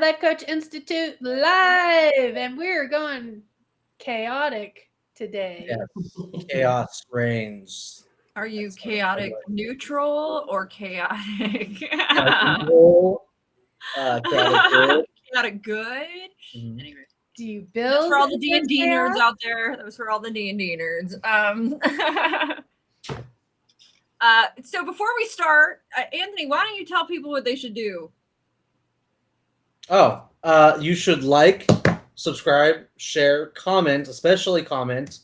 That Coach Institute live, and we're going chaotic today. Yes. Chaos reigns. Are you chaotic neutral or chaotic? Chaotic good. Chaotic good. Mhm. Anyway, Do you build? that's for all the D&D nerds out there. That was for all the D&D nerds. So before we start, Anthony, why don't you tell people what they should do? Oh, you should like, subscribe, share, comment, especially comment.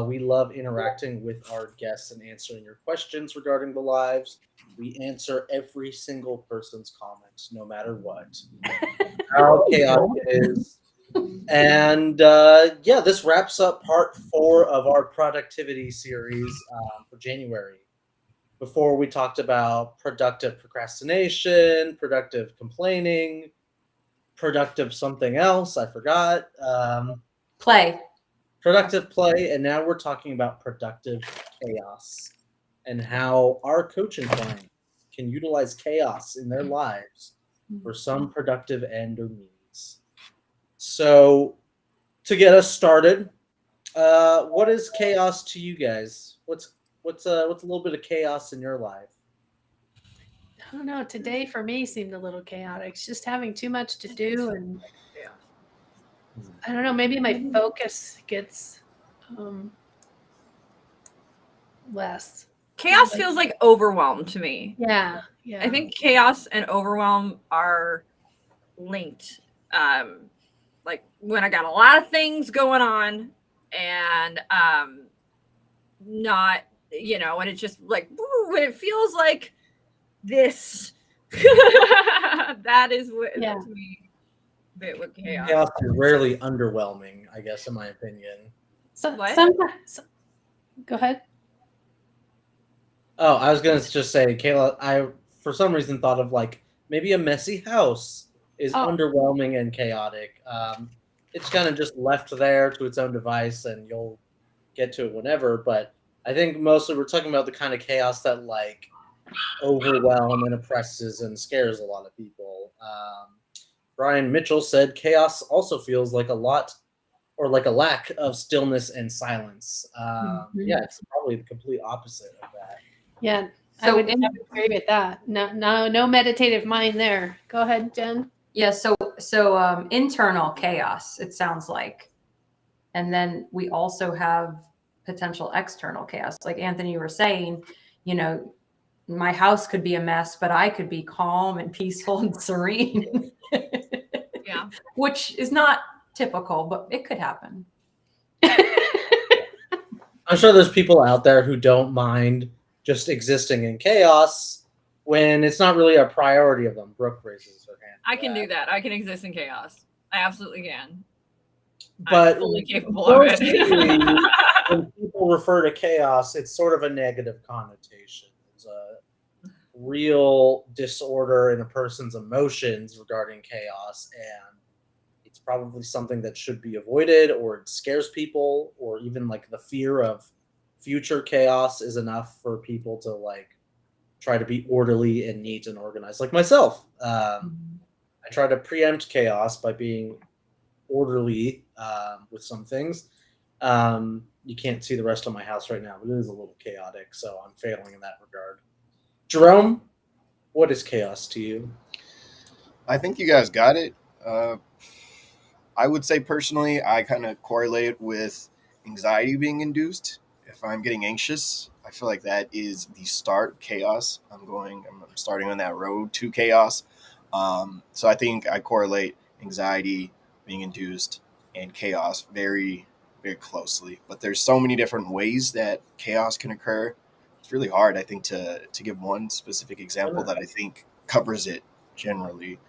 We love interacting with our guests and answering your questions regarding the lives. We answer every single person's comments, no matter what. How chaotic it is. And yeah, this wraps up part 4 of our productivity series for January. Before we talked about productive procrastination, productive complaining, productive something else, I forgot. Play. Productive play, and now we're talking about productive chaos and how our coaching clients can utilize chaos in their lives for some productive end or means. So, to get us started, what is chaos to you guys? What's a little bit of chaos in your life? I don't know. Today for me seemed a little chaotic. It's just having too much to do, and I don't know. Maybe my focus gets less. Chaos feels like overwhelm to me. Yeah. I think chaos and overwhelm are linked. Like when I got a lot of things going on and not, when it's just like, when it feels like this, that is what to me bit with chaos. Chaos is rarely underwhelming, I guess, in my opinion. So sometimes, go ahead. Oh, I was gonna just say, Kayla, I for some reason thought of like maybe a messy house is underwhelming and chaotic. It's kind of just left there to its own device, and you'll get to it whenever. But I think mostly we're talking about the kind of chaos that like overwhelms and oppresses and scares a lot of people. Brian Mitchell said chaos also feels like a lot or like a lack of stillness and silence. Yeah, it's probably the complete opposite of that. Yeah, I would agree with that. No meditative mind there. Go ahead, Jen. Yeah, so internal chaos, it sounds like. And then we also have potential external chaos. Like Anthony, you were saying, my house could be a mess, but I could be calm and peaceful and serene. Yeah. Which is not typical, but it could happen. I'm sure there's people out there who don't mind just existing in chaos when it's not really a priority of them. Brooke raises her hand. I can do that. I can exist in chaos. I absolutely can. But I'm fully capable of it. When people refer to chaos, it's sort of a negative connotation. It's a real disorder in a person's emotions regarding chaos, and it's probably something that should be avoided, or it scares people, or even like the fear of future chaos is enough for people to like try to be orderly and neat and organized. Like myself, I try to preempt chaos by being orderly with some things. You can't see the rest of my house right now, but it is a little chaotic, so I'm failing in that regard. Jerome, what is chaos to you? I think you guys got it. I would say personally, I kind of correlate with anxiety being induced. If I'm getting anxious, I feel like that is the start of chaos. I'm starting on that road to chaos. So I think I correlate anxiety being induced and chaos very, very closely. But there's so many different ways that chaos can occur. It's really hard, I think, to give one specific example that I think covers it generally.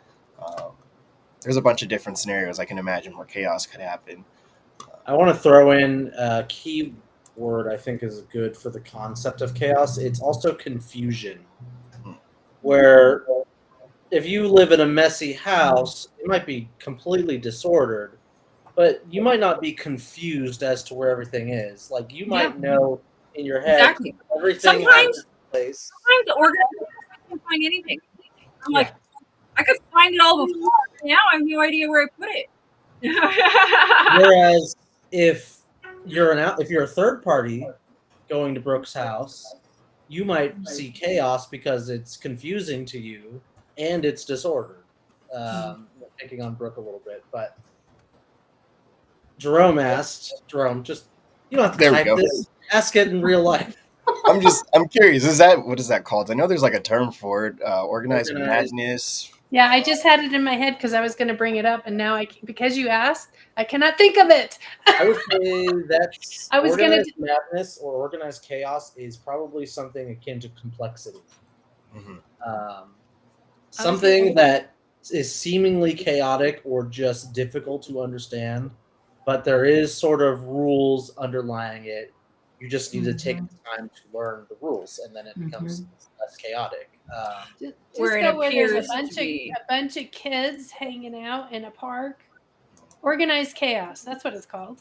There's a bunch of different scenarios I can imagine where chaos could happen. I want to throw in a key word I think is good for the concept of chaos. It's also confusion. Where if you live in a messy house, it might be completely disordered, but you might not be confused as to where everything is. Like you might know in your head everything has its place. Sometimes the organization can't find anything. I'm like, I could find it all before. Now I have no idea where I put it. Whereas if you're a third party going to Brooke's house, you might see chaos because it's confusing to you and it's disordered. Picking on Brooke a little bit, but Jerome, just you don't have to There we type go. this. Ask it in real life. I'm curious. What is that called? I know there's like a term for it. Organized madness. Yeah, I just had it in my head because I was going to bring it up, and now because you asked, I cannot think of it. I would say that's I was gonna organized madness or organized chaos is probably something akin to complexity. Mm-hmm. Something that is seemingly chaotic or just difficult to understand, but there is sort of rules underlying it. You just need to take the time to learn the rules, and then it becomes less chaotic. Just Where it go where there's appears a bunch to be. a bunch of kids hanging out in a park. Organized chaos. That's what it's called.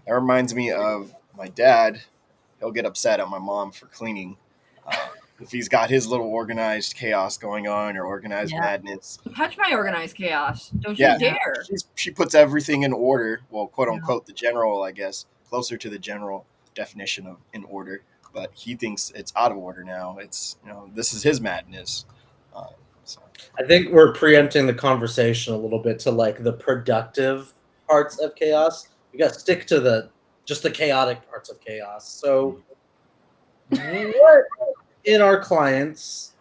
That reminds me of my dad. He'll get upset at my mom for cleaning. If he's got his little organized chaos going on or organized madness. Touch my organized chaos. Don't you dare. She puts everything in order. Well, quote unquote, the general, I guess, closer to the general definition of in order. But he thinks it's out of order now. It's, this is his madness. So I think we're preempting the conversation a little bit to like the productive parts of chaos. We got to stick to just the chaotic parts of chaos. So what in our clients,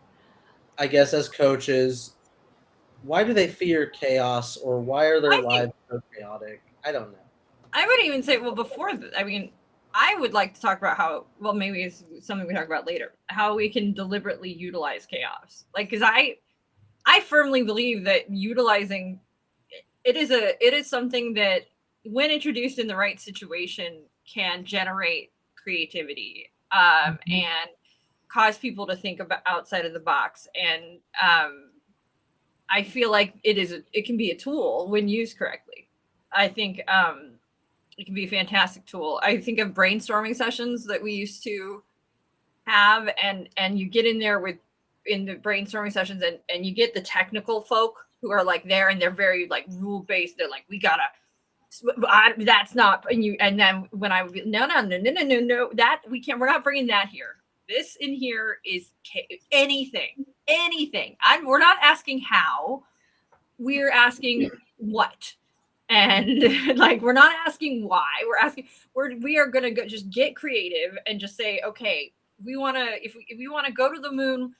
I guess as coaches, why do they fear chaos or why are their lives so chaotic? I don't know. I would even say, I would like to talk about maybe it's something we talk about later, how we can deliberately utilize chaos. Like, because I firmly believe that utilizing it is something that when introduced in the right situation can generate creativity and cause people to think about outside of the box. And I feel like it can be a tool when used correctly. I think it can be a fantastic tool. I think of brainstorming sessions that we used to have, and you get in there in the brainstorming sessions and you get the technical folk who are like there and they're very like rule based. They're like, we gotta, that's not, and then when I would be, no, that we can't, we're not bringing that here. This in here is anything. We're not asking how, we're asking what. And like, we're not asking why, we are going to just get creative and just say, okay, if we want to go to the moon,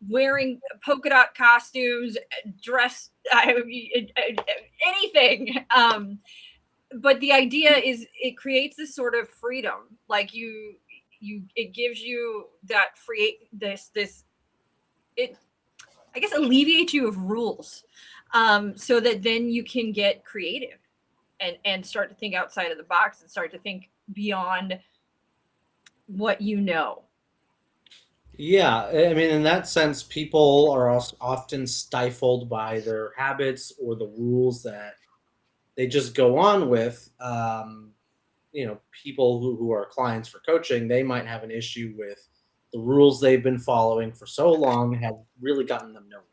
wearing polka dot costumes, dress, anything. But the idea is it creates this sort of freedom. Like it gives you that it, I guess, alleviates you of rules. So that then you can get creative and start to think outside of the box and start to think beyond what you know. Yeah, I mean, in that sense, people are often stifled by their habits or the rules that they just go on with. People who are clients for coaching, they might have an issue with the rules they've been following for so long have really gotten them nowhere.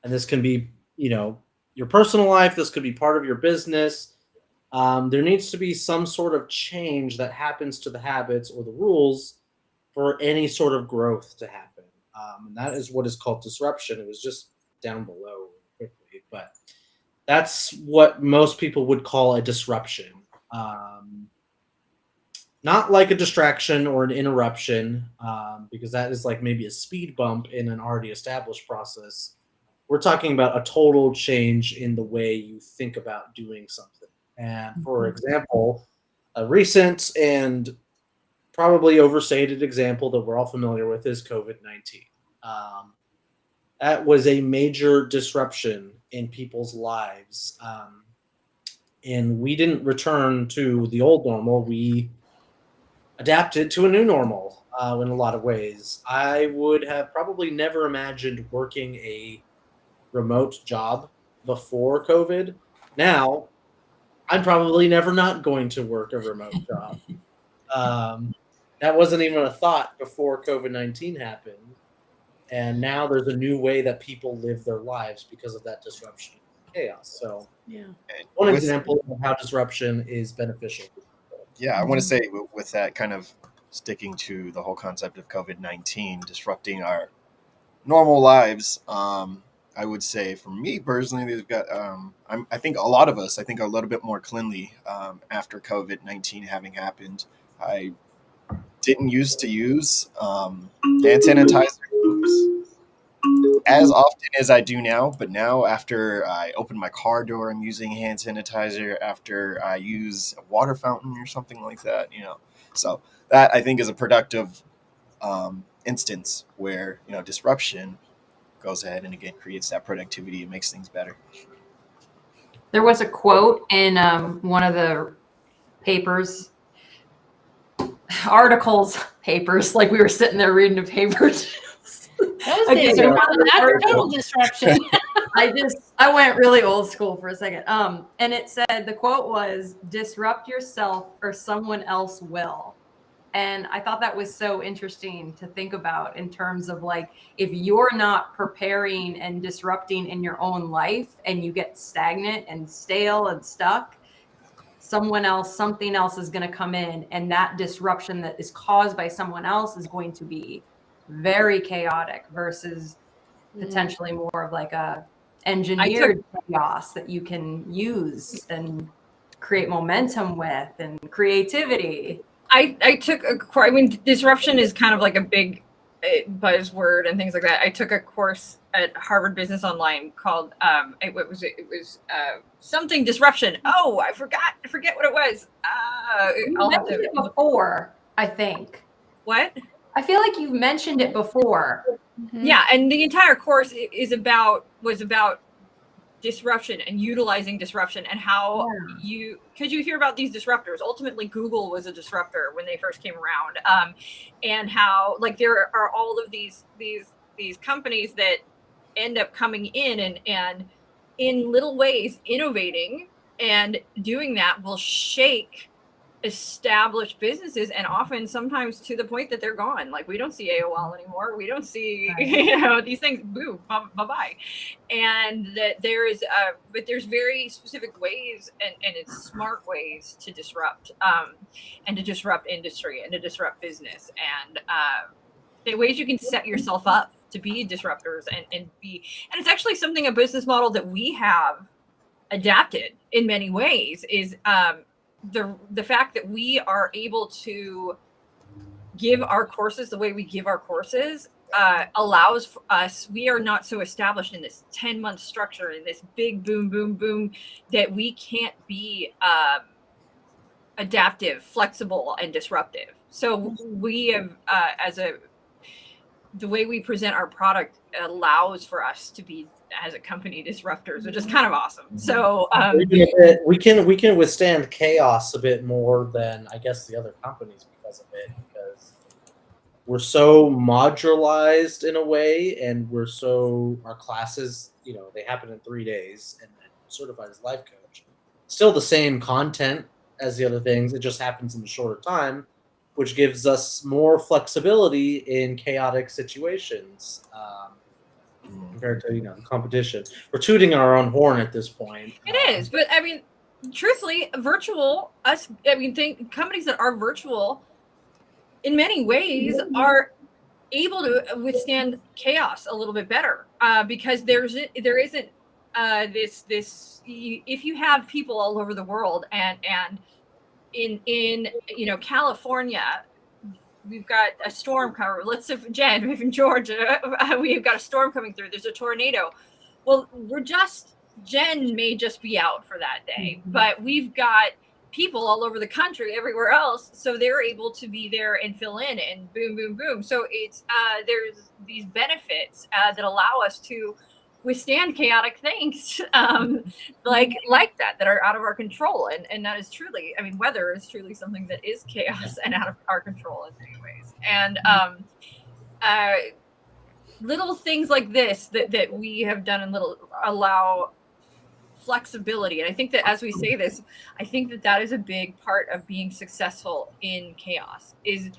And this can be, your personal life. This could be part of your business. There needs to be some sort of change that happens to the habits or the rules for any sort of growth to happen. And that is what is called disruption. It was just down below quickly, but that's what most people would call a disruption. Not like a distraction or an interruption, because that is like maybe a speed bump in an already established process. We're talking about a total change in the way you think about doing something. And for example, a recent and probably overstated example that we're all familiar with is COVID-19. That was a major disruption in people's lives. And we didn't return to the old normal. We adapted to a new normal in a lot of ways. I would have probably never imagined working a remote job before COVID. Now, I'm probably never not going to work a remote job. That wasn't even a thought before COVID-19 happened. And now there's a new way that people live their lives because of that disruption and chaos. So Yeah. one With- example of how disruption is beneficial. Yeah, I want to say with that kind of sticking to the whole concept of COVID-19 disrupting our normal lives. I would say for me personally, they've got. I think a lot of us, I think, are a little bit more cleanly after COVID-19 having happened. I didn't used to use hand sanitizer as often as I do now, but now after I open my car door, I'm using hand sanitizer. After I use a water fountain or something like that, So that I think is a productive instance where disruption goes ahead and again creates that productivity and makes things better. There was a quote in one of the papers, papers, like we were sitting there reading the papers. Those Okay, days so are gone. That's total disruption. I went really old school for a second. And it said, the quote was, "Disrupt yourself or someone else will." And I thought that was so interesting to think about in terms of like, if you're not preparing and disrupting in your own life and you get stagnant and stale and stuck, someone else, something else is going to come in, and that disruption that is caused by someone else is going to be very chaotic versus potentially more of like a engineered chaos that you can use and create momentum with and creativity. I took a course. I mean, disruption is kind of like a big buzzword and things like that. I took a course at Harvard Business Online called it was something disruption. Oh, I forget what it was. You mentioned it before, I think. What? I feel like you've mentioned it before. Yeah, and the entire course was about disruption and utilizing disruption and how because you hear about these disruptors. Ultimately, Google was a disruptor when they first came around, and how like there are all of these companies that end up coming in and in little ways innovating, and doing that will shake established businesses, and often sometimes to the point that they're gone. Like we don't see AOL anymore, we don't see these things, boo, bye-bye. And that there is but there's very specific ways and it's smart ways to disrupt and to disrupt industry and to disrupt business, and the ways you can set yourself up to be disruptors and it's actually something, a business model that we have adapted in many ways is the fact that we are able to give our courses the way we give our courses allows for us. We are not so established in this 10-month structure, in this big boom, boom, boom, that we can't be adaptive, flexible, and disruptive. So we have, the way we present our product allows for us to be, as a company, disruptors, which is kind of awesome. So we can withstand chaos a bit more than I guess the other companies because of it, because we're so modularized in a way, and our classes, they happen in 3 days, and certified as life coach. Still the same content as the other things, it just happens in a shorter time, which gives us more flexibility in chaotic situations compared to the competition. We're tooting our own horn at this point. It is, but I mean, truthfully, companies that are virtual, in many ways, are able to withstand chaos a little bit better because there isn't this. If you have people all over the world and in California, we've got a storm coming. Let's say Jen, in Georgia, we've got a storm coming through. There's a tornado. Well, Jen may just be out for that day, but we've got people all over the country, everywhere else, so they're able to be there and fill in, and boom, boom, boom. So it's there's these benefits that allow us to withstand chaotic things like that are out of our control, and that is truly, I mean, weather is truly something that is chaos and out of our control in many ways. And little things like this that we have done and allow flexibility. And I think that as we say this, I think that is a big part of being successful in chaos, is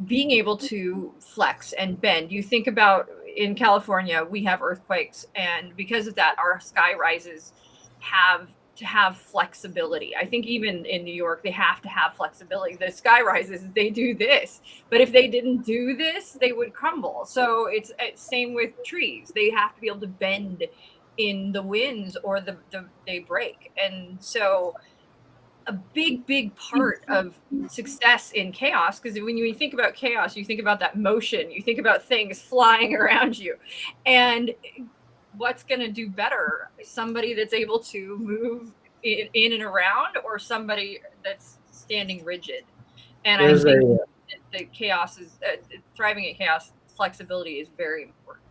being able to flex and bend. You think about in California, we have earthquakes, and because of that, our sky rises have to have flexibility. I think even in New York, they have to have flexibility. The sky rises, they do this, but if they didn't do this, they would crumble. So it's same with trees. They have to be able to bend in the winds, or they break. And so a big part of success in chaos, because when you think about chaos, you think about that motion, you think about things flying around you, and what's going to do better? Somebody that's able to move in and around, or somebody that's standing rigid. And I think that chaos is thriving at chaos. Flexibility is very important.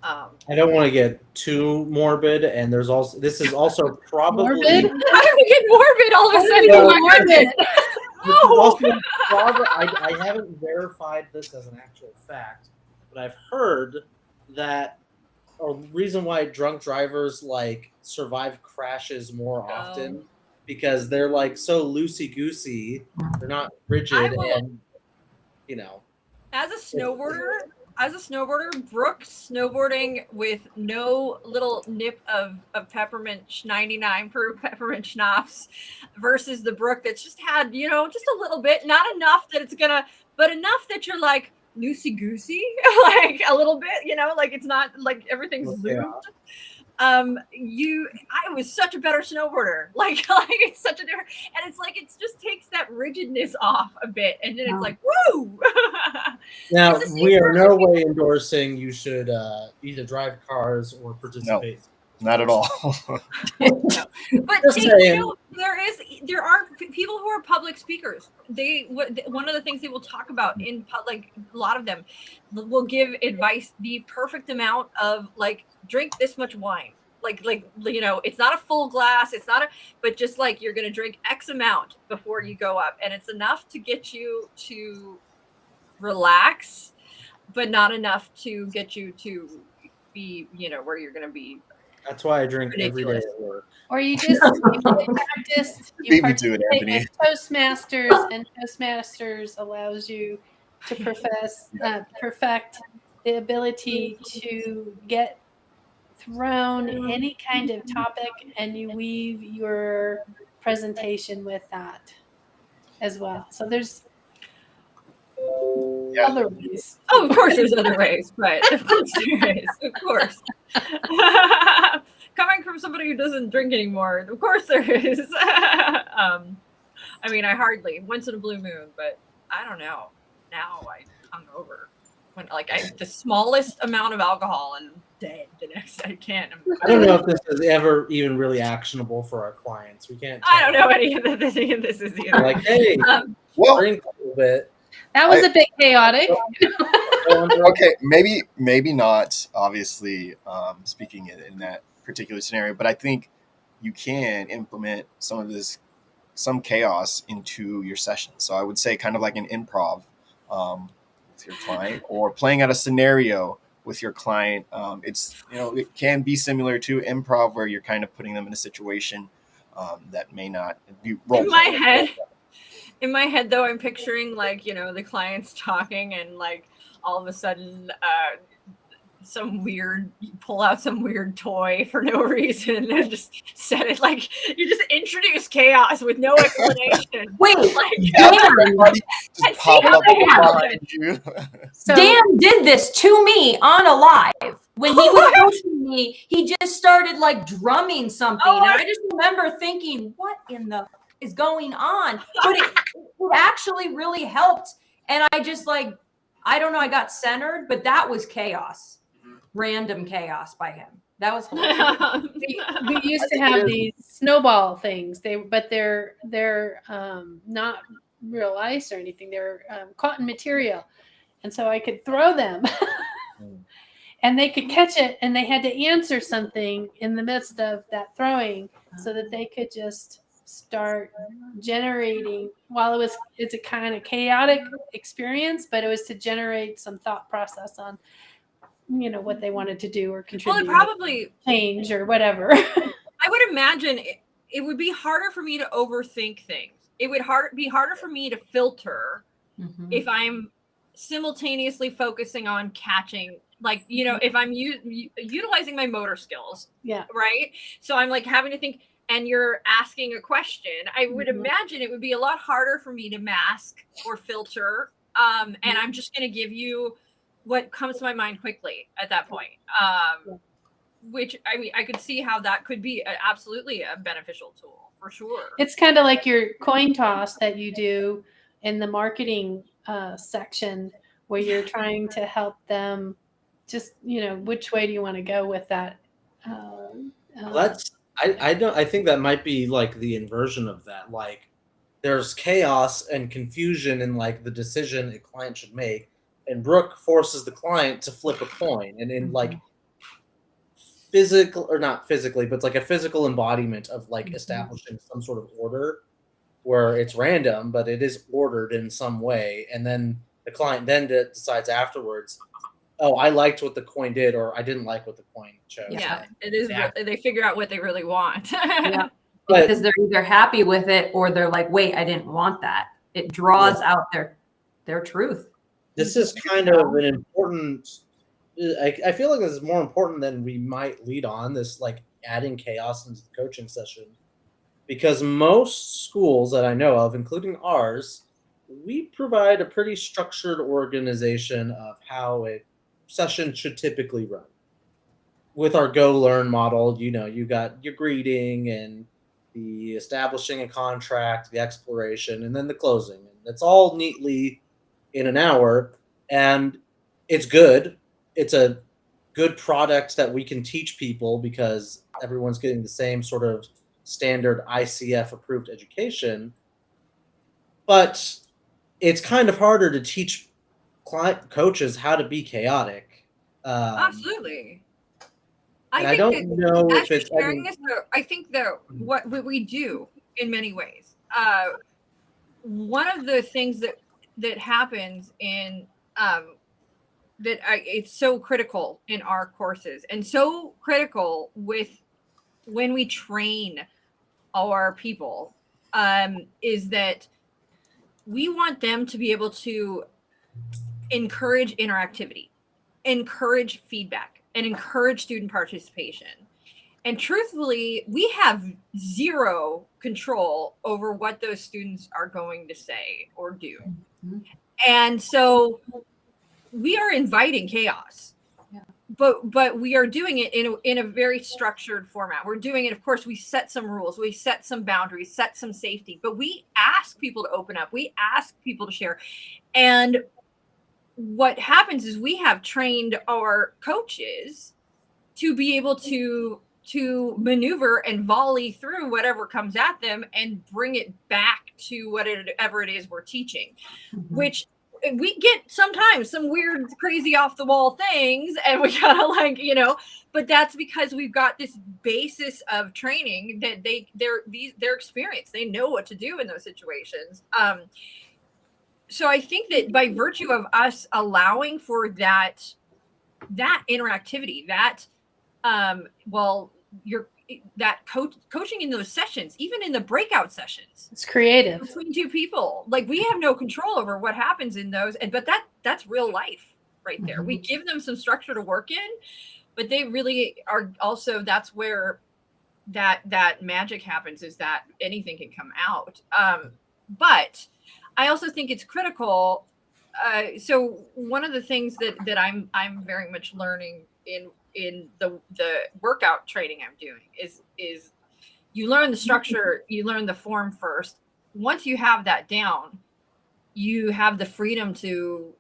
I don't want to get too morbid, and this is also probably Morbid? How did we get morbid all of a sudden? Morbid. I haven't verified this as an actual fact, but I've heard that a reason why drunk drivers like survive crashes more often, because they're like so loosey goosey, they're not rigid, and you know. As a snowboarder, Brooke snowboarding with no little nip of peppermint 99 proof peppermint schnapps versus the Brooke that's just had, just a little bit, not enough that it's gonna, but enough that you're like loosey goosey, like a little bit, like it's not like everything's lubed. I was such a better snowboarder. Like it's such a different, and it's like, it just takes that rigidness off a bit, and then it's like, woo. Now, we are no way endorsing you should either drive cars or participate. No, not at all. No. But there are people who are public speakers. One of the things they will talk about in like a lot of them will give advice, the perfect amount of like, drink this much wine. Like it's not a full glass, but just like you're going to drink X amount before you go up, and it's enough to get you to relax, but not enough to get you to be, where you're going to be. That's why I drink every day at work. Or you just practice. You participate in Toastmasters, and Toastmasters allows you to perfect the ability to get thrown any kind of topic, and you weave your presentation with that as well. So there's other ways. Oh, of course there's other ways, but of course there is. Of course. Coming from somebody who doesn't drink anymore, of course there is. I mean, I hardly, once in a blue moon, but I don't know. Now I hung over when the smallest amount of alcohol and dead the next. I can't. I don't know if this is ever even really actionable for our clients. We can't. I don't know any of this is either. Like, hey, drink a little bit. That was a bit chaotic. Okay, maybe not. Obviously, speaking in that particular scenario, but I think you can implement some chaos into your session. So I would say kind of like an improv with your client, or playing out a scenario with your client. It's it can be similar to improv, where you're kind of putting them in a situation that may not be role. In my head, though, I'm picturing the clients talking, and like all of a sudden, you pull out some weird toy for no reason and just set it, like you just introduce chaos with no explanation. Wait, everybody just pop up behind you. So, Dan did this to me on a live. When he was coaching me, he just started like drumming something. And I just remember thinking, what in the is going on? But it actually really helped. And I just I don't know, I got centered, but that was chaos. Random chaos by him. That was hilarious. we used to have these snowball things. They're not real ice or anything. They're cotton material, and so I could throw them, and they could catch it, and they had to answer something in the midst of that throwing, so that they could just start generating. While it's a kind of chaotic experience, but it was to generate some thought process on what they wanted to do or contribute. Well, it probably change or whatever. I would imagine it would be harder for me to overthink things. It would be harder for me to filter if I'm simultaneously focusing on catching Like, if I'm utilizing my motor skills, Yeah. right? So I'm like having to think, and you're asking a question, I would imagine it would be a lot harder for me to mask or filter. And I'm just going to give you what comes to my mind quickly at that point. Which, I mean, I could see how that could be absolutely a beneficial tool for sure. It's kind of like your coin toss that you do in the marketing section, where you're trying to help them just, which way do you want to go with that? That's I think that might be like the inversion of that. Like there's chaos and confusion in like the decision a client should make, and Brooke forces the client to flip a coin, and in like physical, or not physically, but it's like a physical embodiment of like establishing some sort of order where it's random, but it is ordered in some way, and then the client then decides afterwards, oh, I liked what the coin did, or I didn't like what the coin chose. Yeah, it is. They figure out what they really want. Yeah. Because they're either happy with it or they're like, wait, I didn't want that. It draws out their truth. This is kind of an important, I feel like this is more important than we might lead on, this like adding chaos into the coaching session. Because most schools that I know of, including ours, we provide a pretty structured organization of how a session should typically run. With our Go Learn model, you got your greeting and the establishing a contract, the exploration, and then the closing. And it's all neatly in an hour, and it's good. It's a good product that we can teach people because everyone's getting the same sort of standard ICF approved education. But it's kind of harder to teach coaches how to be chaotic. Absolutely. I don't know if it's sharing this. I think that what we do in many ways. One of the things that happens in it's so critical in our courses, and so critical when we train our people, is that we want them to be able to encourage interactivity, encourage feedback, and encourage student participation. And truthfully, we have zero control over what those students are going to say or do. And so we are inviting chaos. But we are doing it in a very structured format. We're doing it, of course, we set some rules, we set some boundaries, set some safety, but we ask people to open up, we ask people to share. And what happens is we have trained our coaches to be able to maneuver and volley through whatever comes at them and bring it back to whatever it is we're teaching, which we get sometimes some weird, crazy off the wall things, and we gotta but that's because we've got this basis of training that they're experienced. They know what to do in those situations. So I think that by virtue of us allowing for that interactivity, coaching in those sessions, even in the breakout sessions, it's creative between two people. Like, we have no control over what happens in those, but that's real life right there. We give them some structure to work in, but they really are also, that's where that magic happens, is that anything can come out. But I also think it's critical. So one of the things that I'm very much learning in the workout training I'm doing is you learn the structure, you learn the form first. Once you have that down, you have the freedom to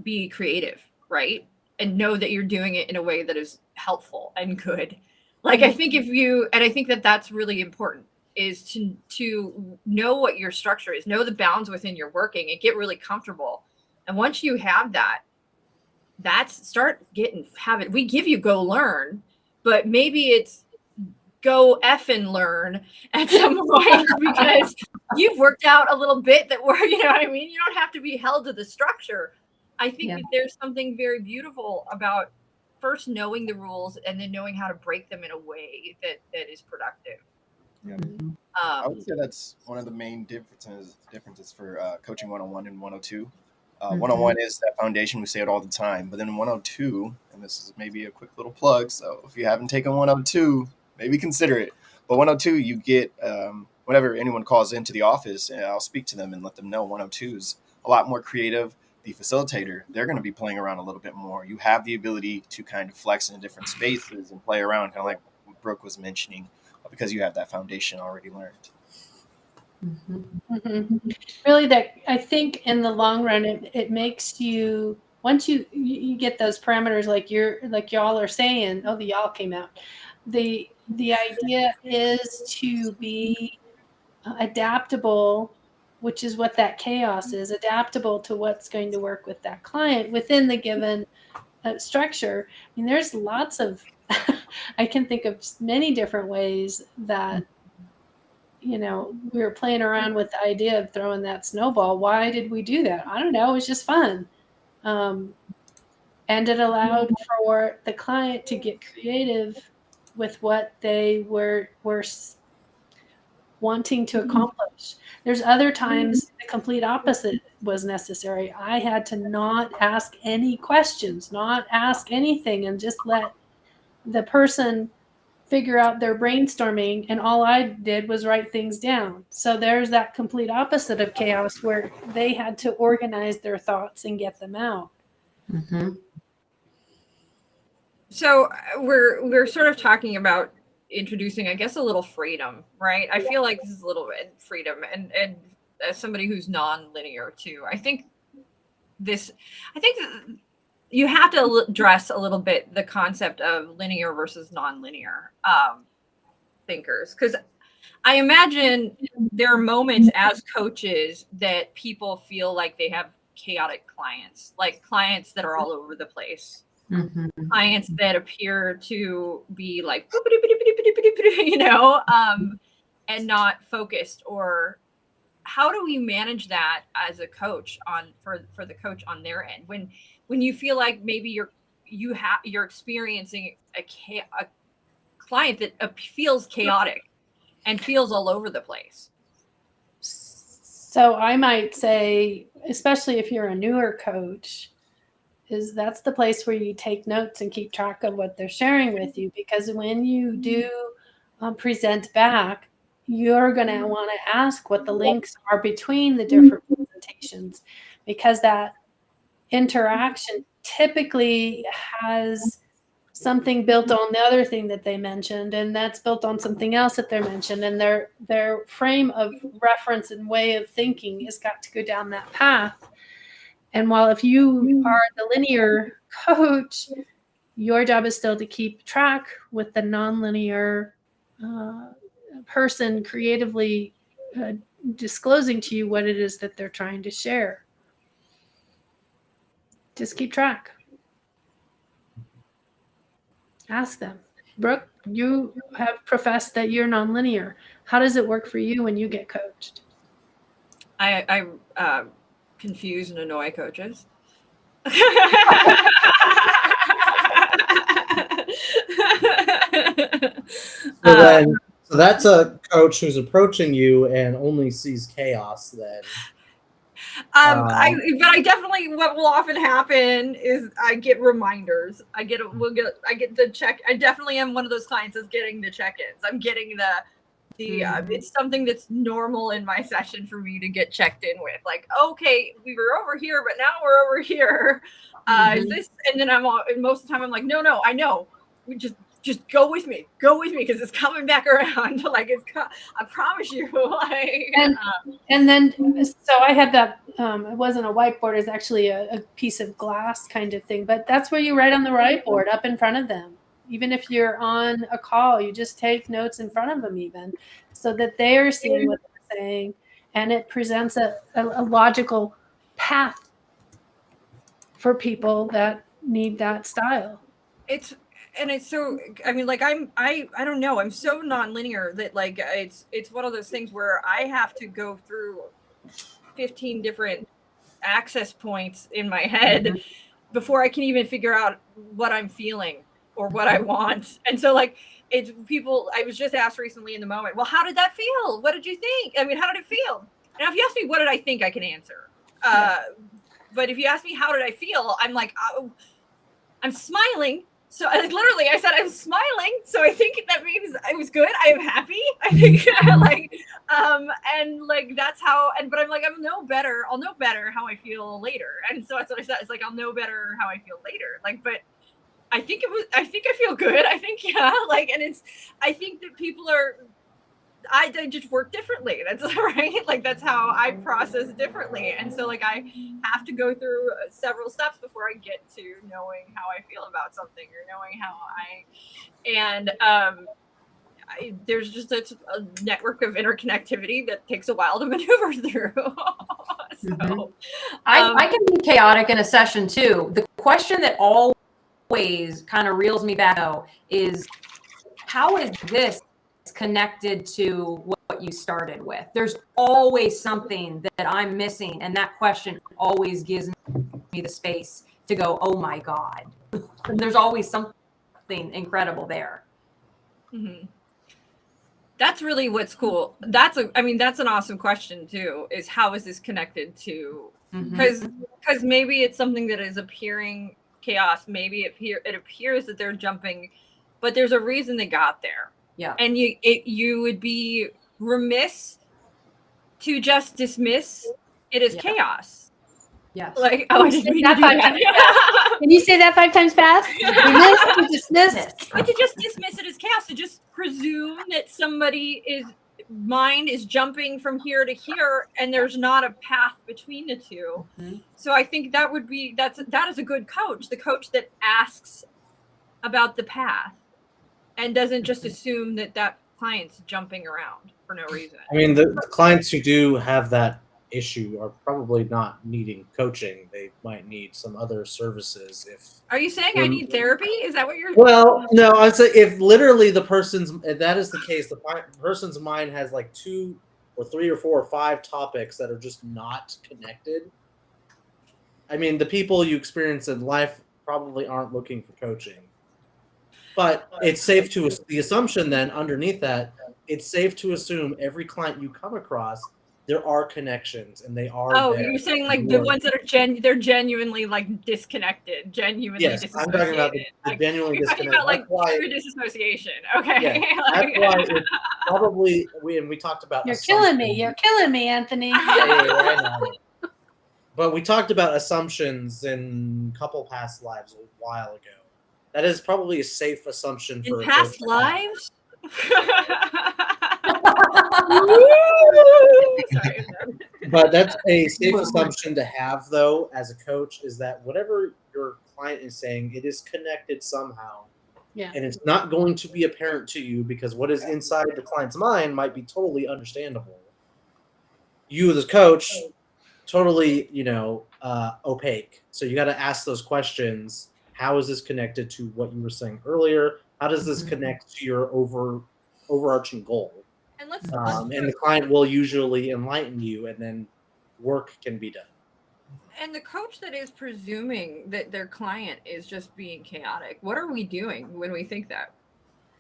be creative, right? And know that you're doing it in a way that is helpful and good. Like, I think I think that that's really important, is to know what your structure is, know the bounds within your working, and get really comfortable. And once you have that, we give you Go Learn, but maybe it's go effing learn at some point, because you've worked out a little bit that we're, you know what I mean? You don't have to be held to the structure. I think that there's something very beautiful about first knowing the rules and then knowing how to break them in a way that is productive. Yeah. I would say that's one of the main differences for coaching 101 and 102. 101 is that foundation. We say it all the time. But then 102, and this is maybe a quick little plug. So if you haven't taken 102, maybe consider it. But 102, you get whenever anyone calls into the office, I'll speak to them and let them know 102 is a lot more creative. The facilitator, they're going to be playing around a little bit more. You have the ability to kind of flex in different spaces and play around, kind of like what Brooke was mentioning, because you have that foundation already learned. Really, that I think in the long run, it makes you, once you get those parameters, like y'all are saying. Oh, the y'all came out. The idea is to be adaptable, which is what that chaos is, adaptable to what's going to work with that client within the given structure. I mean, there's lots of I can think of many different ways that we were playing around with the idea of throwing that snowball. Why did we do that? I don't know. It was just fun. And it allowed for the client to get creative with what they were wanting to accomplish. There's other times the complete opposite was necessary. I had to not ask any questions, not ask anything, and just let the person figure out their brainstorming, and all I did was write things down. So there's that complete opposite of chaos where they had to organize their thoughts and get them out. So we're sort of talking about introducing, I guess, a little freedom, right? I feel like this is a little bit freedom, and as somebody who's non-linear too, I think you have to address a little bit the concept of linear versus non-linear thinkers, because I imagine there are moments as coaches that people feel like they have chaotic clients, like clients that are all over the place. Clients that appear to be like, and not focused. Or how do we manage that as a coach for the coach on their end when you feel like maybe you're experiencing a client that feels chaotic and feels all over the place? So I might say, especially if you're a newer coach, that's the place where you take notes and keep track of what they're sharing with you, because when you do present back, you're going to want to ask what the links are between the different presentations, because that interaction typically has something built on the other thing that they mentioned, and that's built on something else that they mentioned, and their frame of reference and way of thinking has got to go down that path. And while if you are the linear coach, your job is still to keep track with the nonlinear person creatively disclosing to you what it is that they're trying to share. Just keep track. Ask them. Brooke, you have professed that you're nonlinear. How does it work for you when you get coached? I confuse and annoy coaches. So that's a coach who's approaching you and only sees chaos then. But I definitely, what will often happen is I get reminders. I get the check. I definitely am one of those clients that's getting the check-ins. I'm getting it's something that's normal in my session for me to get checked in with. Like, okay, we were over here, but now we're over here. Is this? And then and most of the time I'm like, no, I know. We just go with me, because it's coming back around. Like I promise you. Like, and then so I had that. It wasn't a whiteboard; it's actually a piece of glass kind of thing. But that's where you write on the whiteboard up in front of them. Even if you're on a call, you just take notes in front of them, even so that they are seeing what they're saying, and it presents a logical path for people that need that style. It's so, I mean, like I don't know. I'm so nonlinear that like it's one of those things where I have to go through 15 different access points in my head before I can even figure out what I'm feeling or what I want. And so like it's people, I was just asked recently in the moment, well, how did that feel? What did you think? I mean, how did it feel? And if you ask me, what did I think, I can answer. But if you ask me how did I feel, I'm like, oh, I'm smiling. So literally, I said I'm smiling. So I think that means I was good. I am happy. I think and like that's how. And but I'm like I'll know better how I feel later. And so that's what I said. It's like I'll know better how I feel later. Like, but I think I feel good. I think like, and it's. I think that people are. I just work differently. That's right. Like that's how I process differently. And so like I have to go through several steps before I get to knowing how I feel about something or knowing how there's just a network of interconnectivity that takes a while to maneuver through. So I can be chaotic in a session too. The question that always kind of reels me back though is how is this connected to what you started with? There's always something that I'm missing, and that question always gives me the space to go, oh my God. There's always something incredible there. Mm-hmm. That's really what's cool. That's an awesome question too, is how is this connected to, because maybe it's something that is appearing chaos. Maybe it appears that they're jumping, but there's a reason they got there. Yeah. And you would be remiss to just dismiss it as chaos. Yes. Like, oh, I didn't mean to do that. Can you say that 5 times fast? Dismiss. But to just dismiss it as chaos, to just presume that somebody's mind is jumping from here to here and there's not a path between the two. So I think that is a good coach, the coach that asks about the path and doesn't just assume that client's jumping around for no reason. I mean, the clients who do have that issue are probably not needing coaching. They might need some other services. Are you saying I need therapy? Is that what you're? Well, no, I'd say if literally if that is the case, the person's mind has like 2 or 3 or 4 or 5 topics that are just not connected. I mean, the people you experience in life probably aren't looking for coaching. But it's safe to the assumption then underneath that, it's safe to assume every client you come across, there are connections and they are. Oh, you're saying like the ones that are they're genuinely like disconnected, genuinely disassociated. I'm talking about the genuinely disconnected. About like true disassociation. Okay. Yeah, that's why it's probably we talked about. You're killing me, Anthony. Yeah, I know. But we talked about assumptions in a couple past lives a while ago. That is probably a safe assumption for past lives. But that's a safe assumption to have, though, as a coach, is that whatever your client is saying, it is connected somehow. Yeah. And it's not going to be apparent to you because what is inside the client's mind might be totally understandable. You, as a coach, totally, opaque. So you got to ask those questions. How is this connected to what you were saying earlier? How does this connect to your overarching goal? And the client will usually enlighten you, and then work can be done. And the coach that is presuming that their client is just being chaotic, what are we doing when we think that?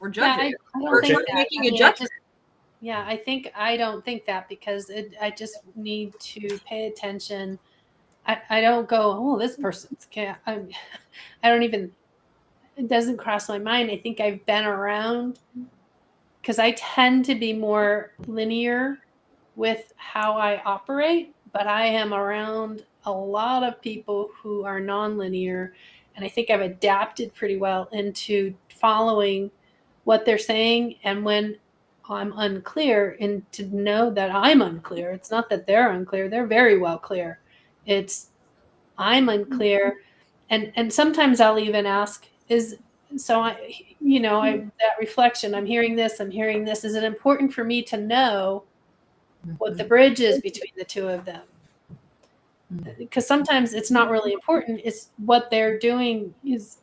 We're judging. We're making a judgment. I don't think that because I just need to pay attention. I don't go, oh, this person's I don't even, it doesn't cross my mind. I think I've been around because I tend to be more linear with how I operate, but I am around a lot of people who are nonlinear, and I think I've adapted pretty well into following what they're saying, and when I'm unclear, and to know that I'm unclear. It's not that they're unclear. They're very well clear. It's I'm unclear. And sometimes I'll even ask, that reflection, I'm hearing this. Is it important for me to know what the bridge is between the two of them? Because sometimes it's not really important. It's what they're doing is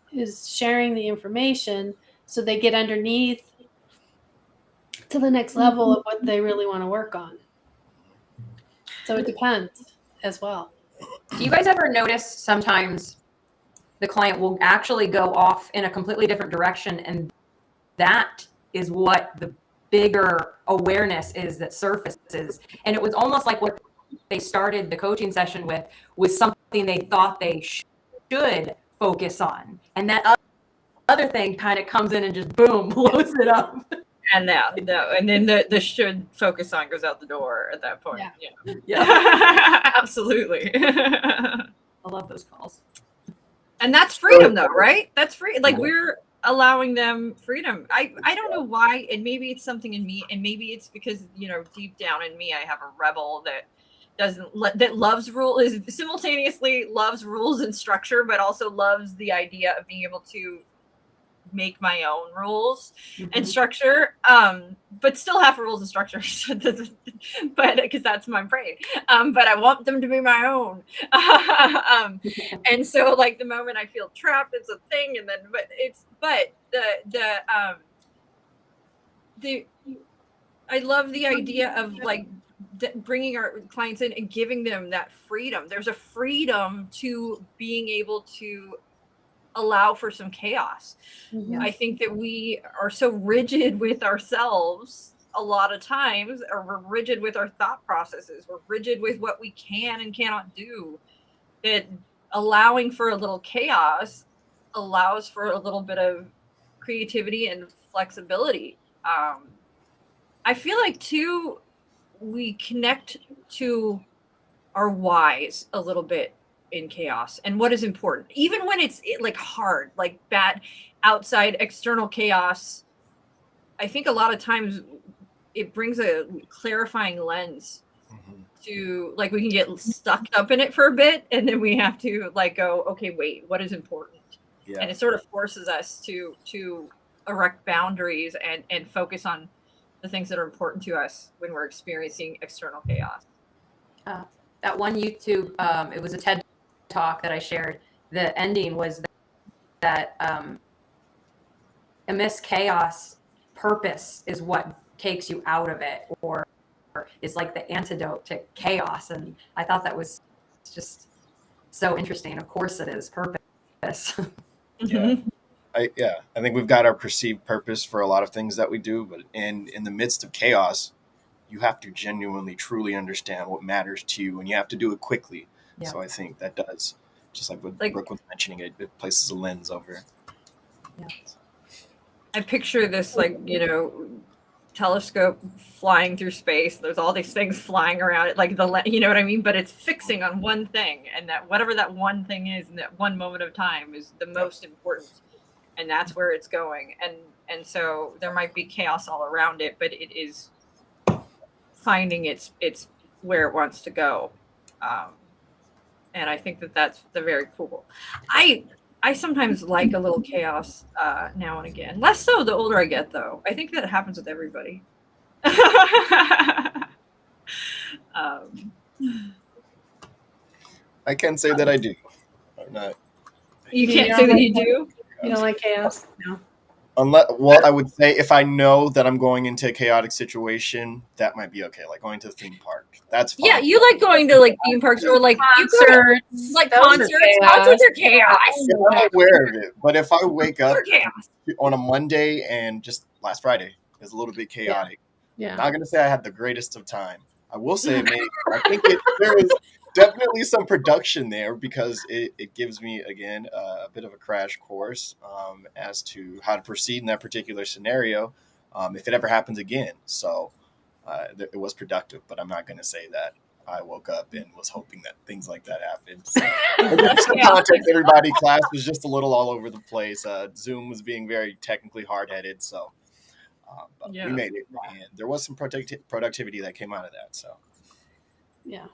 sharing the information so they get underneath to the next level of what they really want to work on. So it depends as well. Do you guys ever notice sometimes the client will actually go off in a completely different direction, and that is what the bigger awareness is that surfaces? And it was almost like what they started the coaching session with was something they thought they should focus on, and that other thing kind of comes in and just boom blows it up. And then the should focus on goes out the door at that point. Yeah. Absolutely. I love those calls. And that's freedom, though, right? That's free. Like, we're allowing them freedom. I don't know why, and maybe it's something in me, and maybe it's because, deep down in me, I have a rebel that loves rules, simultaneously loves rules and structure, but also loves the idea of being able to make my own rules and structure, but still have rules and structure. But because that's my brain, but I want them to be my own. And so, like, the moment I feel trapped, it's a thing, and then I love the idea of, like, bringing our clients in and giving them that freedom. There's a freedom to being able to allow for some chaos. I think that we are so rigid with ourselves a lot of times, or we're rigid with our thought processes. We're rigid with what we can and cannot do, that allowing for a little chaos allows for a little bit of creativity and flexibility. I feel like, too, we connect to our whys a little bit in chaos and what is important, even when it's like hard, like bad outside external chaos. I think a lot of times it brings a clarifying lens to, like, we can get stuck up in it for a bit, and then we have to, like, go, okay, wait, what is important? And it sort of forces us to erect boundaries and focus on the things that are important to us when we're experiencing external chaos. That one YouTube, it was a TED talk that I shared. The ending was that amidst chaos, purpose is what takes you out of it, or is like the antidote to chaos. And I thought that was just so interesting. Of course it is purpose. I think we've got our perceived purpose for a lot of things that we do, but in the midst of chaos, you have to genuinely, truly understand what matters to you, and you have to do it quickly. Yeah. So I think that does, just like what Brooke was mentioning, it places a lens over it. Yeah. I picture this, like, telescope flying through space. There's all these things flying around it, like you know what I mean? But it's fixing on one thing, and that whatever that one thing is in that one moment of time is the most important, and that's where it's going. And so there might be chaos all around it, but it is finding its where it wants to go. And I think that's the very cool. I sometimes like a little chaos now and again. Less so the older I get, though. I think that happens with everybody. I can't say that I do. I'm not. You can't say that you do? You don't like chaos? No. I would say if I know that I'm going into a chaotic situation, that might be okay. Like going to the theme park, that's fine. Yeah, you like going to, like, theme parks or, like, concerts. Like concerts. Concerts are chaos. I'm aware of it, but if I wake up on a Monday and just last Friday is a little bit chaotic, I'm not gonna say I had the greatest of time. I will say I think there is definitely some production there, because it gives me, again, a bit of a crash course as to how to proceed in that particular scenario if it ever happens again. So it was productive, but I'm not going to say that I woke up and was hoping that things like that happened. So, some context, everybody, class was just a little all over the place. Zoom was being very technically hard-headed, so but we made it, and there was some productivity that came out of that. So yeah.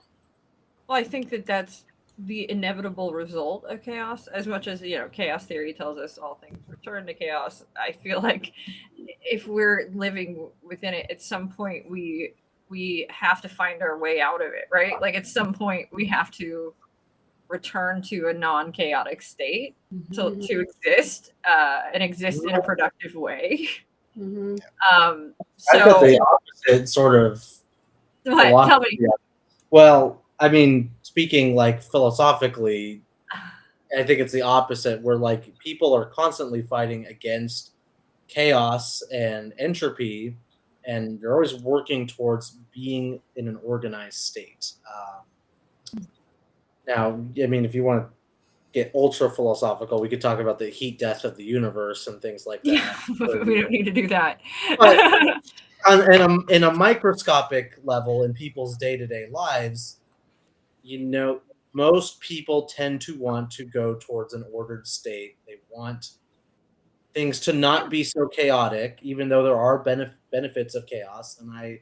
Well, I think that that's the inevitable result of chaos. As much as, chaos theory tells us all things return to chaos, I feel like if we're living within it, at some point we have to find our way out of it, right? Like, at some point we have to return to a non-chaotic state to exist and exist in a productive way. Mm-hmm. I got the opposite sort of. What? Tell me. Well, I mean, speaking, like, philosophically, I think it's the opposite, where, like, people are constantly fighting against chaos and entropy, and they're always working towards being in an organized state. Now, I mean, if you want to get ultra philosophical, we could talk about the heat death of the universe and things like Yeah, that. we don't need to do that. But in a microscopic level in people's day-to-day lives, most people tend to want to go towards an ordered state. They want things to not be so chaotic, even though there are benefits of chaos. And I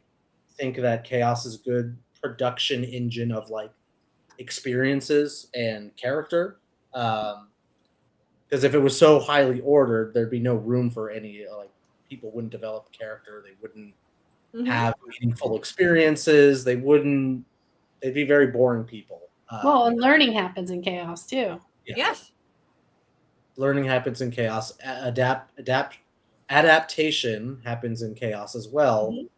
think that chaos is a good production engine of like experiences and character. Because if it was so highly ordered, there'd be no room for any like people wouldn't develop character. They wouldn't Mhm. have meaningful experiences. They'd be very boring people. Well, and learning happens in chaos too. Yes. Learning happens in chaos. Adaptation happens in chaos as well. Mhm.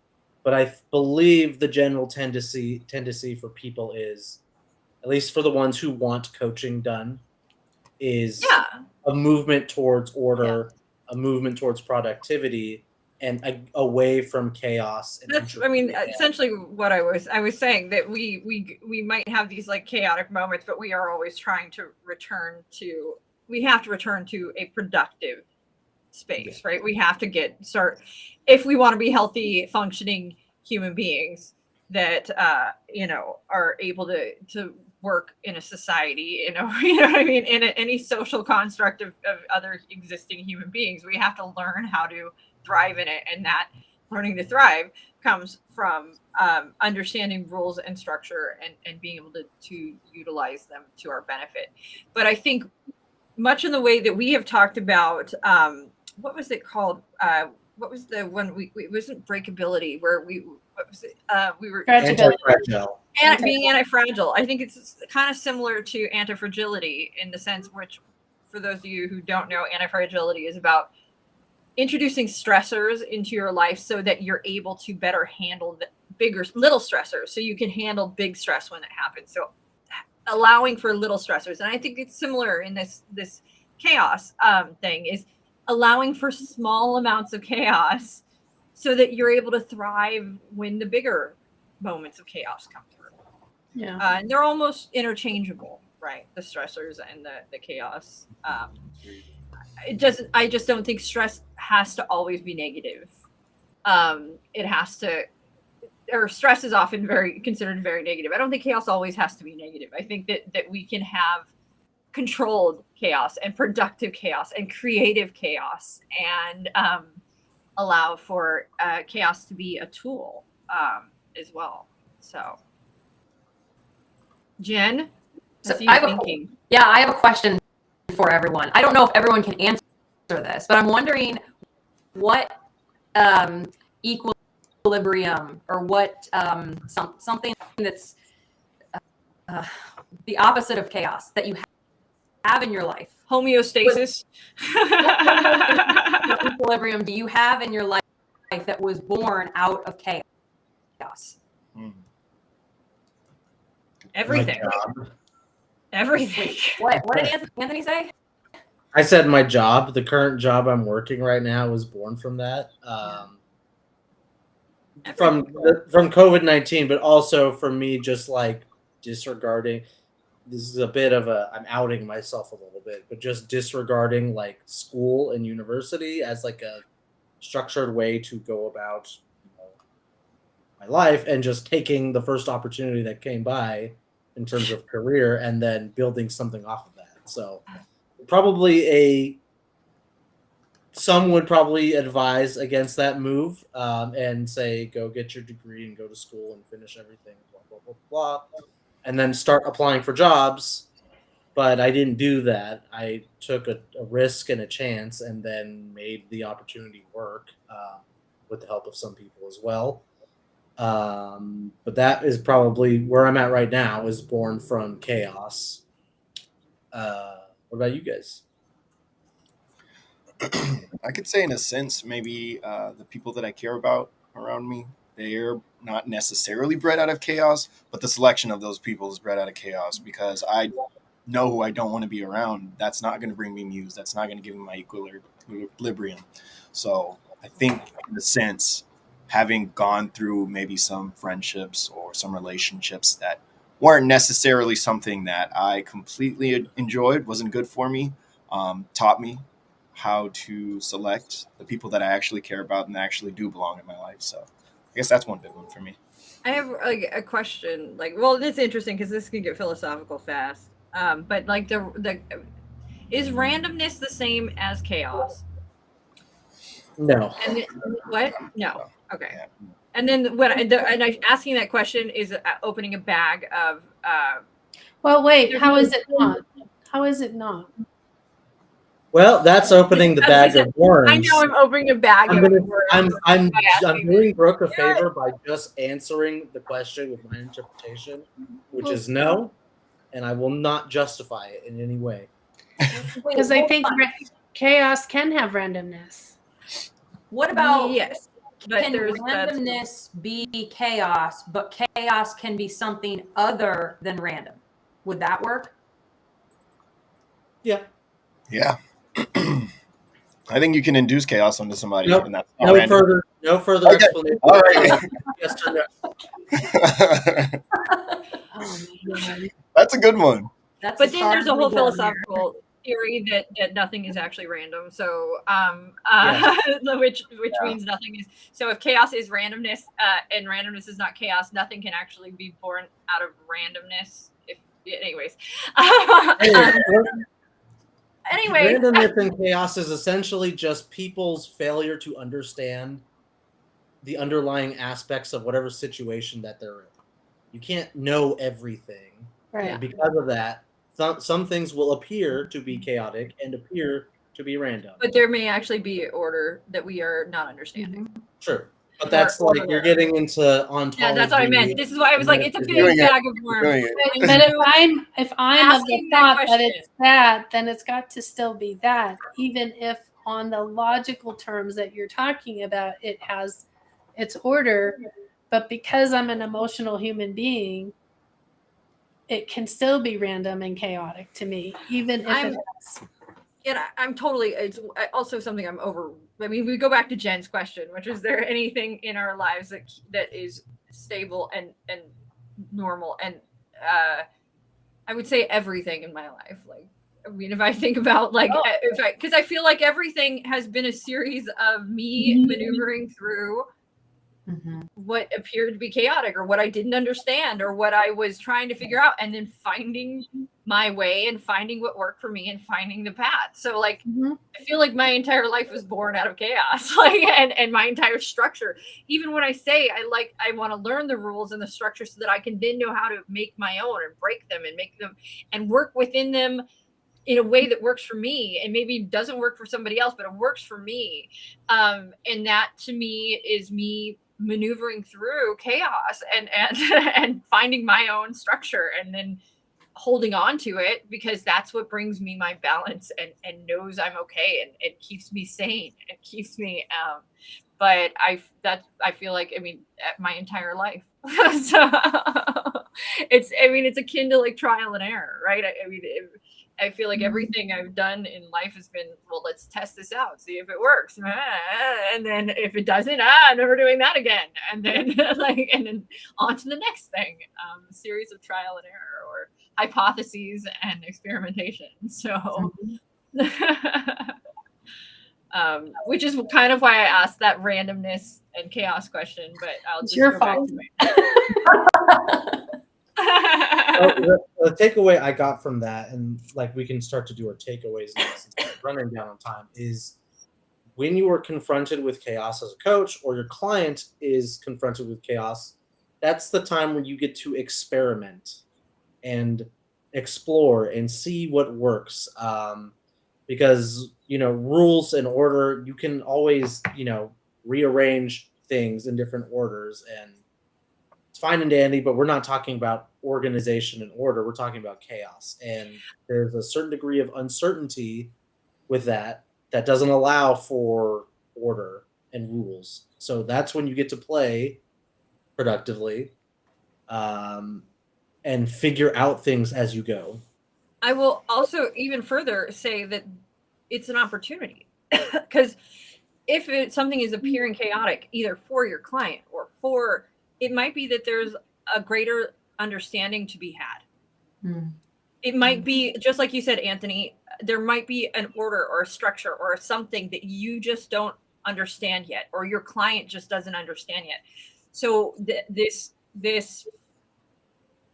But I believe the general tendency for people is, at least for the ones who want coaching done, is Yeah. a movement towards order, a movement towards productivity, and away from chaos. And That's, I mean, entropy and- essentially what I was saying, that we might have these like chaotic moments, but we are always trying to we have to return to a productive space, right? We have to start if we want to be healthy, functioning human beings that are able to work in a society, you know what I mean, in any social construct of other existing human beings. We have to learn how to thrive in it, and that learning to thrive comes from understanding rules and structure and being able to utilize them to our benefit. But I think much in the way that we have talked about, what was it called? What was the one it wasn't breakability, where what was it? We were Anti-fragile. being anti-fragile. I think it's kind of similar to anti-fragility in the sense which, for those of you who don't know, anti-fragility is about introducing stressors into your life so that you're able to better handle the little stressors, so you can handle big stress when it happens. So allowing for little stressors. And I think it's similar in this chaos thing, is allowing for small amounts of chaos so that you're able to thrive when the bigger moments of chaos come through. Yeah. And they're almost interchangeable, right? The stressors and the chaos. I just don't think stress has to always be negative. It has to, or stress is often considered very negative. I don't think chaos always has to be negative. I think that we can have controlled chaos and productive chaos and creative chaos, and allow for chaos to be a tool as well. So, Jen, So I have a question for everyone. I don't know if everyone can answer this, but I'm wondering what equilibrium, or what something that's the opposite of chaos that you have in your life. Homeostasis. What equilibrium do you have in your life that was born out of chaos? Everything. Everything. What did Anthony say? I said my job, the current job I'm working right now, was born from that. From COVID-19, but also from me just like disregarding. This is a bit of I'm outing myself a little bit, but just disregarding like school and university as like a structured way to go about my life, and just taking the first opportunity that came by in terms of career and then building something off of that. So probably some would probably advise against that move, and say, go get your degree and go to school and finish everything, blah, blah, blah, blah, and then start applying for jobs. But I didn't do that. I took a risk and a chance, and then made the opportunity work, with the help of some people as well. But that is probably where I'm at right now, is born from chaos. What about you guys? I could say, in a sense, maybe the people that I care about around me, they're not necessarily bred out of chaos, but the selection of those people is bred out of chaos, because I know who I don't want to be around. That's not going to bring me muse. That's not going to give me my equilibrium. So I think, in a sense, having gone through maybe some friendships or some relationships that weren't necessarily something that I completely enjoyed, wasn't good for me, taught me how to select the people that I actually care about and that actually do belong in my life. So I guess that's one big one for me. I have like a question. Like, well, it's interesting because this can get philosophical fast. But like the is randomness the same as chaos? No. And what? No. Okay. Yeah. And then and asking that question is opening a bag of. Well, wait. How is it not? How is it not? Well, that's opening the bag of worms. I know I'm opening a bag of worms. I'm doing Brooke a favor by just answering the question with my interpretation, which is no, and I will not justify it in any way. Because I think chaos can have randomness. What about yes? But can randomness be chaos, but chaos can be something other than random? Would that work? Yeah. Yeah. I think you can induce chaos onto somebody. Nope. And that's No random. further Okay. explanation. All right. Yes or no. Oh my God. That's a good one. But then there's a whole philosophical theory that nothing is actually random. So which means nothing is. So if chaos is randomness and randomness is not chaos, nothing can actually be born out of randomness. Anyways. Anyway, randomness and chaos is essentially just people's failure to understand the underlying aspects of whatever situation that they're in. You can't know everything. Right. And because of that, some things will appear to be chaotic and appear to be random. But there may actually be order that we are not understanding. True. But that's like you're getting into ontology. Yeah, that's what I meant. This is why I was like, it's a big bag of worms. But if I'm of the thought that it's that, then it's got to still be that, even if on the logical terms that you're talking about, it has its order. But because I'm an emotional human being, it can still be random and chaotic to me, even if it is. Yeah, I'm totally. It's also something I'm over. I mean, we go back to Jen's question, which is there anything in our lives that is stable and normal? And I would say everything in my life. Like, I mean, if I think about because I feel like everything has been a series of me maneuvering through what appeared to be chaotic or what I didn't understand or what I was trying to figure out and then finding my way and finding what worked for me and finding the path. So like, I feel like my entire life was born out of chaos, like, and my entire structure, even when I say I want to learn the rules and the structure so that I can then know how to make my own and break them and make them and work within them in a way that works for me and maybe doesn't work for somebody else, but it works for me. And that to me is me maneuvering through chaos and finding my own structure and then holding on to it because that's what brings me my balance and knows I'm okay and it keeps me sane. It keeps me but I feel like, I mean, my entire life. So it's akin to like trial and error, right? I feel like everything I've done in life has been, well, let's test this out, see if it works. And then if it doesn't, I'm never doing that again. And then and then on to the next thing, a series of trial and error or hypotheses and experimentation. So, which is kind of why I asked that randomness and chaos question, but I'll just go back to it. The takeaway I got from that, and like we can start to do our takeaways now since we're running down on time, is when you are confronted with chaos as a coach or your client is confronted with chaos, that's the time when you get to experiment and explore and see what works. Because, rules and order, you can always, rearrange things in different orders and it's fine and dandy, but we're not talking about organization and order. We're talking about chaos. And there's a certain degree of uncertainty with that doesn't allow for order and rules. So that's when you get to play productively and figure out things as you go. I will also even further say that it's an opportunity because if something is appearing chaotic, either for your client or it might be that there's a greater understanding to be had. Mm. It might be just like you said, Anthony, there might be an order or a structure or something that you just don't understand yet, or your client just doesn't understand yet. So this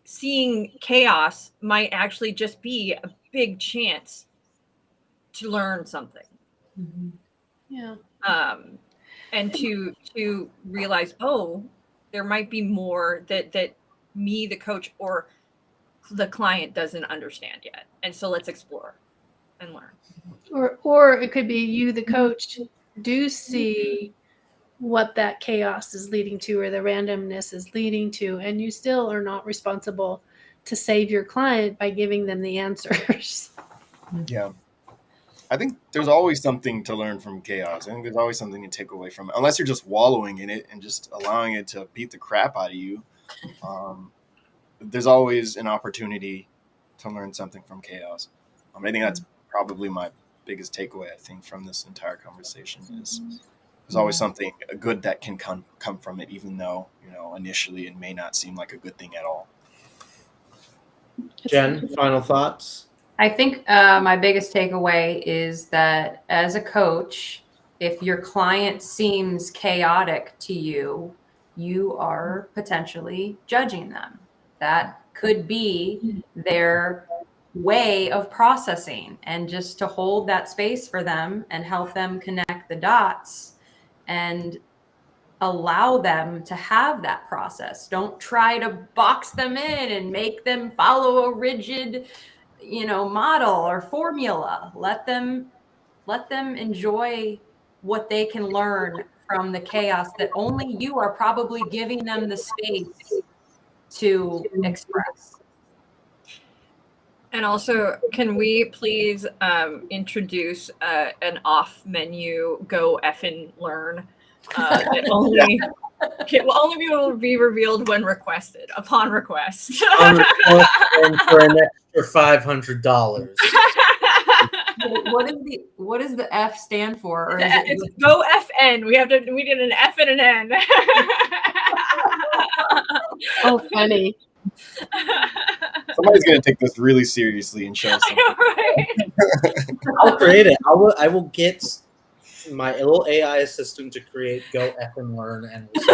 seeing chaos might actually just be a big chance to learn something. Mm-hmm. Yeah. And to realize, oh, there might be more that me, the coach, or the client doesn't understand yet. And so let's explore and learn. Or it could be you, the coach, do see what that chaos is leading to or the randomness is leading to, and you still are not responsible to save your client by giving them the answers. Yeah. I think there's always something to learn from chaos. I think there's always something to take away from it, unless you're just wallowing in it and just allowing it to beat the crap out of you. There's always an opportunity to learn something from chaos. I think that's probably my biggest takeaway, I think, from this entire conversation is there's always something good that can come from it, even though, initially it may not seem like a good thing at all. Jen, final thoughts? I think my biggest takeaway is that as a coach, if your client seems chaotic to you, you are potentially judging them. That could be their way of processing, and just to hold that space for them and help them connect the dots and allow them to have that process. Don't try to box them in and make them follow a rigid model or formula. Let them enjoy what they can learn from the chaos that only you are probably giving them the space to express. And also, can we please introduce an off-menu go effing learn that only will only be able to be revealed when requested, upon request. On request and for an extra $500. What does the F stand for? Or is It's go FN. We did an F and an N. Oh, funny. Somebody's going to take this really seriously and show something. Right. I'll create it. I will get my little AI assistant to create go F and learn, and we'll see.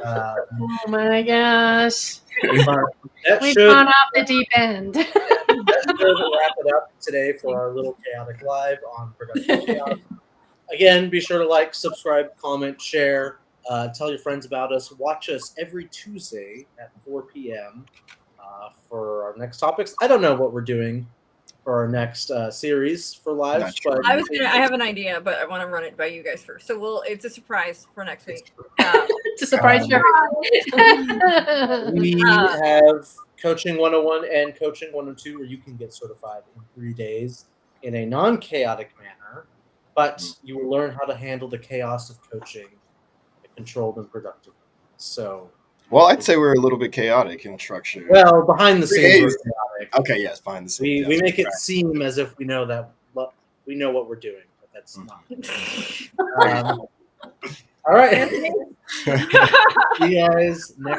Oh my gosh. That We've should gone off the deep end. that should wrap it up today for our little chaotic live on Productive Chaos. Again, be sure to like, subscribe, comment, share, tell your friends about us. Watch us every Tuesday at 4 p.m. For our next topics. I don't know what we're doing for our next series for lives. Not sure. But I have an idea, but I want to run it by you guys first. So it's a surprise for next week. It's a surprise for everyone. we have Coaching 101 and Coaching 102, where you can get certified in 3 days in a non-chaotic manner, but you will learn how to handle the chaos of coaching in a controlled and productive way. So, Well, I'd say we're a little bit chaotic in structure. well, behind the 3 scenes, days. we're chaotic. Okay, yes, behind the scenes. We yes, make it right. seem as if we know we know what we're doing, but that's not. All right. See you guys next